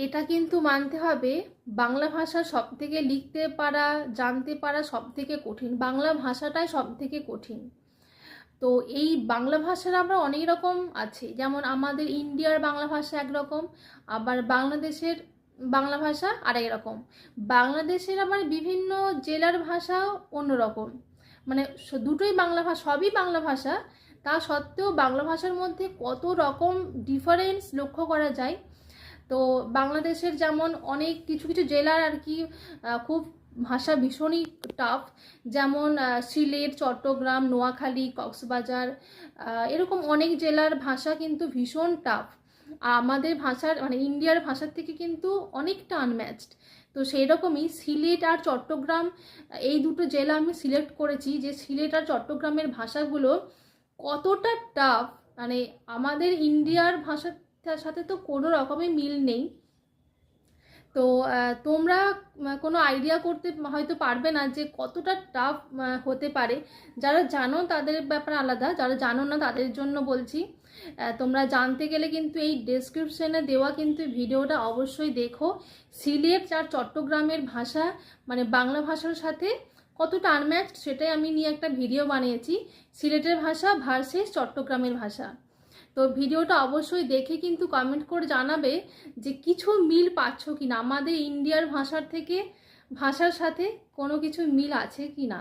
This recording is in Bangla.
এটা কিন্তু মানতে হবে, বাংলা ভাষা সবথেকে লিখতে পারা, জানতে পারা সবথেকে কঠিন। বাংলা ভাষাটাই সবথেকে কঠিন। তো এই বাংলা ভাষার আমরা অনেক রকম আছে, যেমন আমাদের ইন্ডিয়ার বাংলা ভাষা একরকম, আবার বাংলাদেশের বাংলা ভাষা আরেক রকম। বাংলাদেশের আবার বিভিন্ন জেলার ভাষাও অন্যরকম। মানে দুটোই বাংলা ভাষা, সবই বাংলা ভাষা, তা সত্ত্বেও বাংলা ভাষার মধ্যে কত রকম ডিফারেন্স লক্ষ্য করা যায়। তো বাংলাদেশের যেমন অনেক কিছু কিছু জেলার আর কি খুব ভাষা ভীষণই টাফ, যেমন সিলেট, চট্টগ্রাম, নোয়াখালী, কক্সবাজার, এরকম অনেক জেলার ভাষা কিন্তু ভীষণ টাফ। আমাদের ভাষার মানে ইন্ডিয়ার ভাষার থেকে কিন্তু অনেকটা আনম্যাচড। তো সেই রকমই সিলেট আর চট্টগ্রাম, এই দুটো জেলা আমি সিলেক্ট করেছি যে সিলেট আর চট্টগ্রামের ভাষাগুলো কতটা টাফ, মানে আমাদের ইন্ডিয়ার ভাষার সাথে তো কোনো রকমের মিল নেই। তো তোমরা কোনো আইডিয়া করতে হয়তো পারবে না যে কতটা টাফ হতে পারে। যারা জানো তাদের ব্যাপার আলাদা, যারা জানো না তাদের জন্য বলছি। তোমরা জানতে গেলে কিন্তু এই ডেসক্রিপশনে দেওয়া কিন্তু ভিডিওটা অবশ্যই দেখো। সিলেট আর চট্টগ্রামের ভাষা মানে বাংলা ভাষার সাথে কতটা আনম্যাচড সেটাই আমি নিয়ে একটা ভিডিও বানিয়েছি, সিলেটের ভাষা ভার্সেস চট্টগ্রামের ভাষা। তো ভিডিওটা অবশ্যই দেখে কিন্তু কমেন্ট করে জানাবে যে কিছু মিল পাচ্ছ কি না, আমাদের ইন্ডিয়ার ভাষার থেকে ভাষার সাথে কোনো কিছু মিল আছে কি না।